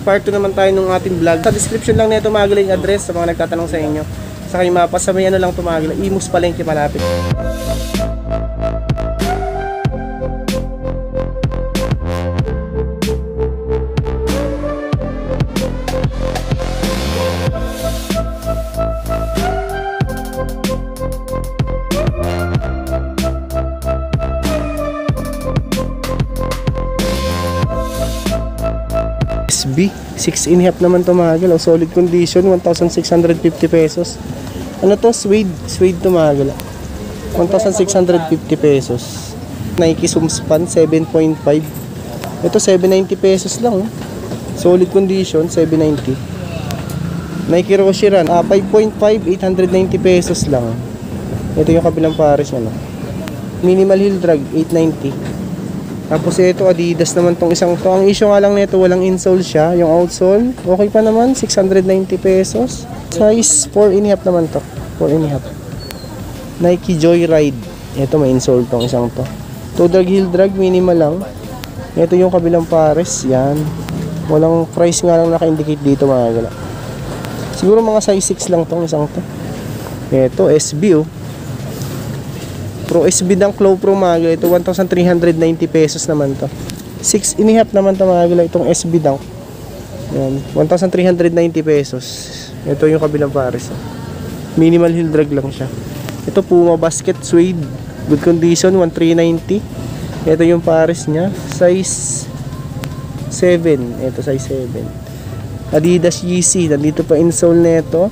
Part 2 naman tayo ng ating vlog. Sa description lang nito mga galing address sa mga nagtatanong sa inyo. Sa kayong mapa, sa may ano lang ito mga galing, Imus Palengke malapit. SB 6.5 naman to mga gala, solid condition, 1,650 pesos. Ano to? Suede to mga gala, 1,650 pesos. Nike Sumspan 7.5, ito 790 pesos lang, oh. Solid condition, 790. Nike Roshiran 5.5, 890 pesos lang. Ito yung kabilang pares niya, no? Minimal heel drag 890. Tapos ito Adidas naman tong isang to. Ang issue nga lang nito, walang insole siya. Yung outsole, okay pa naman, 690 pesos. Size 4.5 naman to, 4.5. Nike Joyride. Ito may insole tong isang to. Toe drag, heel drag, minimal lang. Ito yung kabilang pares, yan. Walang price nga lang naka-indicate dito mga gala. Siguro mga size 6 lang tong isang to. Ito SB, oh. Pro SB Dunk Low Pro mga gala, ito 1,390 pesos naman to. 6.5 naman to mga gala, itong SB Dunk. Yan, 1,390 pesos. Ito yung kabilang pares, oh. Minimal heel drag lang siya. Ito Puma Basket Suede, good condition, 1,390. Ito yung pares niya, size 7. Ito size 7. Adidas Yeezy, nandito pa insole nito.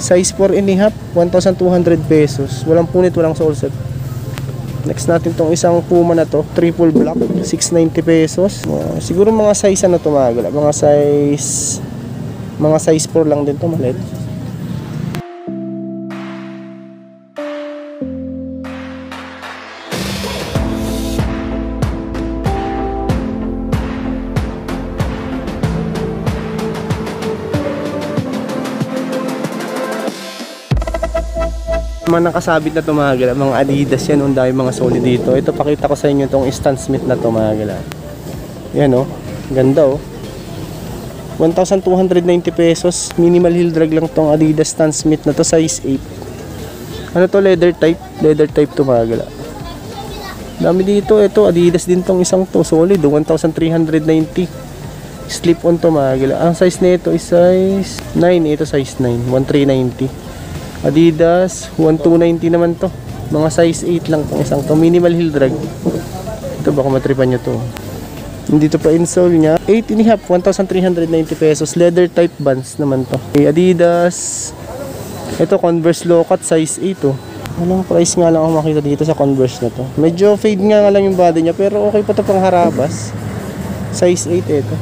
Size 4.5, 1,200 pesos. Walang punit, walang sole set. Next natin tong isang Puma na to, triple black, 690 pesos. Siguro mga size ano to mga gala, mga size 4 lang din to, maliit. Mga nakasabit na ito mga gala, mga Adidas yan, ang dami mga solid dito. Ito pakita ko sa inyo itong Stan Smith na ito mga gala. Yan, oh, ganda, oh. 1,290 pesos, minimal heel drag lang itong Adidas Stan Smith na to, size 8. Ano to, leather type to mga gala. Dami dito. Ito Adidas din tong isang to, solid, 1,390. Slip on to mga gala. Ang size nito is size 9, ito size 9, 1,390. Adidas 1,290 naman to, mga size 8 lang tong isang to, minimal heel drag. Ito baka matripan nyo to. Dito pa insole nya, 8.5, 1,390 pesos. Leather type bands naman to. Adidas. Ito Converse low cut, size 8, oh. Anong price nga lang ako makita dito sa Converse na to. Medyo fade nga lang yung body nya, pero okay pa to pang harabas. Size 8 ito.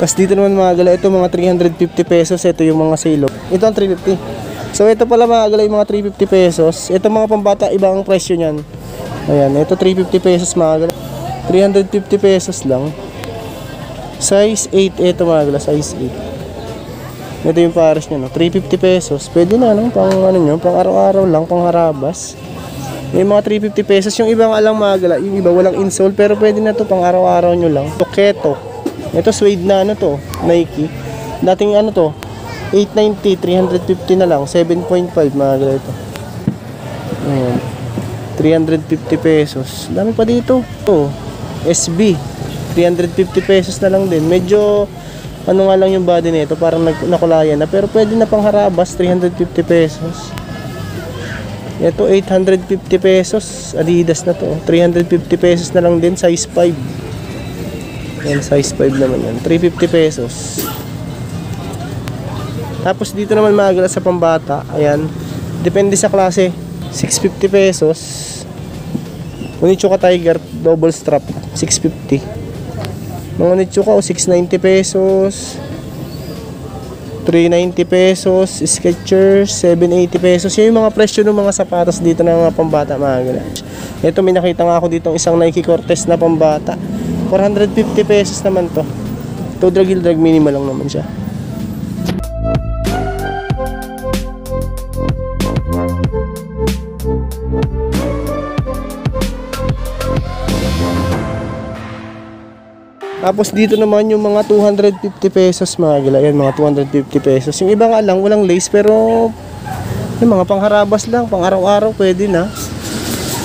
Tapos dito naman mga gala, ito mga 350 pesos. Ito yung mga sale. Ito ang 350. So ito pala mga gala, yung mga 350 pesos. Ito mga pambata, ibang presyo nyan. Ayan, ito 350 pesos mga gala. 350 pesos lang. Size 8, ito mga gala, size 8. Ito yung pares nyo, no? 350 pesos. Pwede na, no? Pang ano nyo, pang araw-araw lang, pang harabas. May mga 350 pesos. Yung ibang alang mga gala, yung iba walang insole, pero pwede na to pang araw-araw nyo lang. Keto. Ito suede na ano to, Nike. Dating ano to, 890, 350 na lang, 7.5 mga gala ito. Ayan, 350 pesos. Dami pa dito. Ito, SB, 350 pesos na lang din. Medyo, ano nga lang yung body nito, parang nakulayan na. Pero pwede na pang harabas, 350 pesos. Ito, 850 pesos. Adidas na to, 350 pesos na lang din, size 5. Yan, size 5 naman yan. 350 pesos. Tapos dito naman mga gala sa pambata. Ayan. Depende sa klase. 650 pesos. Unichuka Tiger double strap. 650. Mga Nitsuka, 690 pesos. 390 pesos. Skechers, 780 pesos. Yan yung mga presyo ng mga sapatos dito ng mga pambata, mga gala. Ito, may nakita nga ako dito isang Nike Cortez na pambata. 450 pesos naman to. Ito, drag minimal lang naman siya. Tapos dito naman yung mga 250 pesos, mga gila. Yan, mga 250 pesos. Yung iba nga lang, walang lace, pero yung mga pangharabas lang, pang araw-araw, pwede na.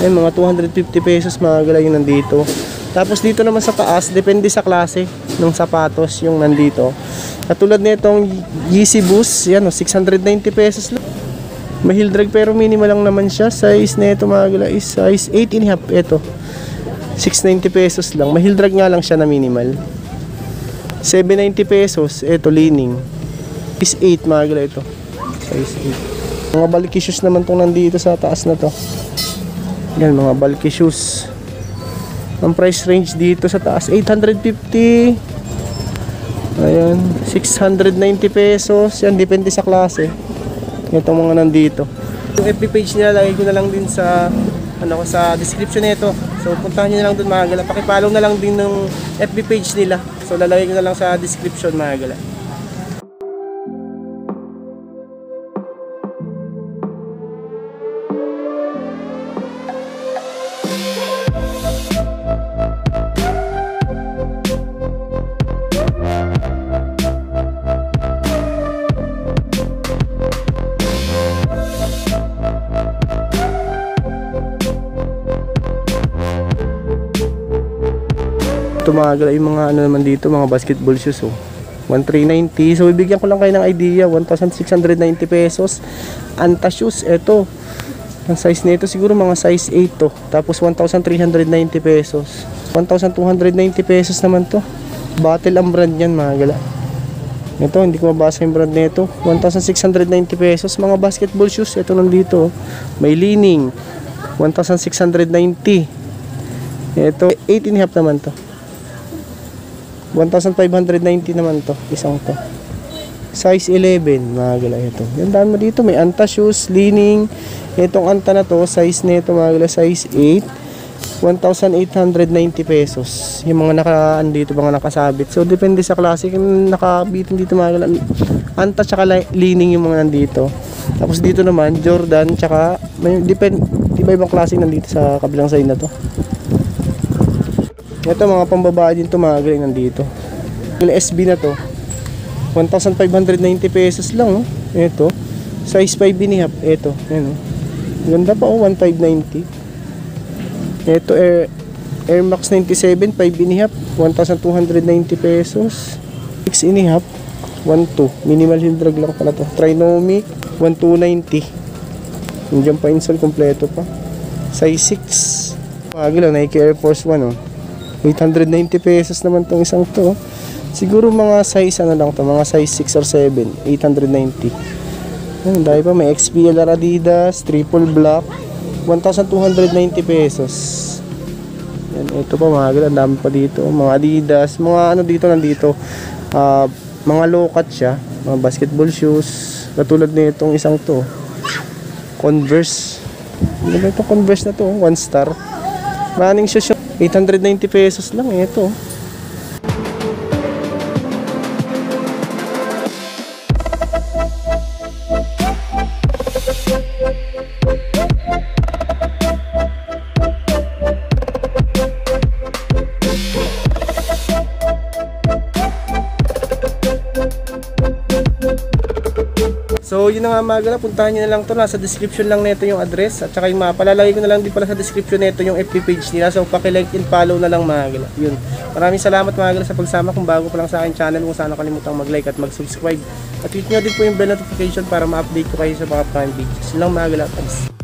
Yan, mga 250 pesos, mga gila, yung nandito. Tapos dito naman sa taas, depende sa klase ng sapatos yung nandito. Katulad nitong Yeezy Boost, yan, 690 pesos lang. May heel drag pero minimal lang naman siya. Size nito, mga gila, is size 8.5. Ito. 690 pesos lang. Mahil drag nga lang siya na minimal. 790 pesos. Ito, leaning. Is 8, mga gila ito. Size 8. Mga bulky shoes naman itong nandito sa taas na to. Yan, mga bulky shoes. Ang price range dito sa taas, 850. Ayan, 690 pesos. Yan, depende sa klase. Itong mga nandito. Yung FB page nila, lagay ko na lang din sa sa description nito. So puntahan niyo na lang doon, mga gala. Paki-follow na lang din ng FB page nila. So lalagay ko na lang sa description, mga gala. Ito, mga gala, yung mga ano naman dito, mga basketball shoes, 1390. So bibigyan ko lang kayo ng idea, 1,690 pesos. Anta shoes, ito. Ang size nito siguro mga size 8 to. Tapos 1,390 pesos. 1,290 pesos naman to. Battle ang brand yan, mga gala. Ito, hindi ko mabasa yung brand nito. 1,690 pesos. Mga basketball shoes, ito nandito. May leaning. 1,690. Ito, 8.5 naman to. 1,590 naman to, isang to. Size 11, mga gala ito. Yan, dami mo dito, may Anta shoes, leaning. Itong Anta na to, size nito, mga gala, size 8. 1,890 pesos. Yung mga dito, mga nakasabit. So depende sa klase, kung nakabitin dito, mga gala. Anta tsaka leaning yung mga nandito. Tapos dito naman, Jordan tsaka iba-ibang klase nandito sa kabilang side na to. Ito, mga pambabae din to, mga galing nandito. Yung SB na to, 1,590 pesos lang, Ito, size 5.5. Ito, yan, ganda pa, 1,590. Ito, Air Max 97, 5.5, 1,290 pesos. 6.5, 1,2. Minimal heel drag lang pala to. Trinomic, 1,290. Yung jump pa insole, kompleto pa. Size 6. Mga galing, Nike Air Force 1, 890 pesos naman tong isang to. Siguro mga size lang to, mga size 6 or 7, 890. Ayun, dahil pa may XPLR Adidas, triple black, 1,290 pesos. Yan, ito pa, mga gala, dami pa dito, mga Adidas, mga dito nandito. Mga low cut siya, mga basketball shoes, katulad nitong isang to. Converse. Ano ba itong Converse na to? 1 star. Running shoes, 890 pesos lang, ito. So yun na nga, mga gala, puntahan nyo na lang to. Nasa description lang nito yung address. At saka yung palalagay ko na lang din pala sa description nito yung FB page nila. So paki-like and follow na lang, mga gala. Yun. Maraming salamat, mga gala, sa pagsama. Kung bago pa lang sa akin channel, kung sana kalimutang mag-like at mag-subscribe. At hit nyo din po yung bell notification para ma-update ko kayo sa mga prime videos. Yun lang, mga gala. Thanks.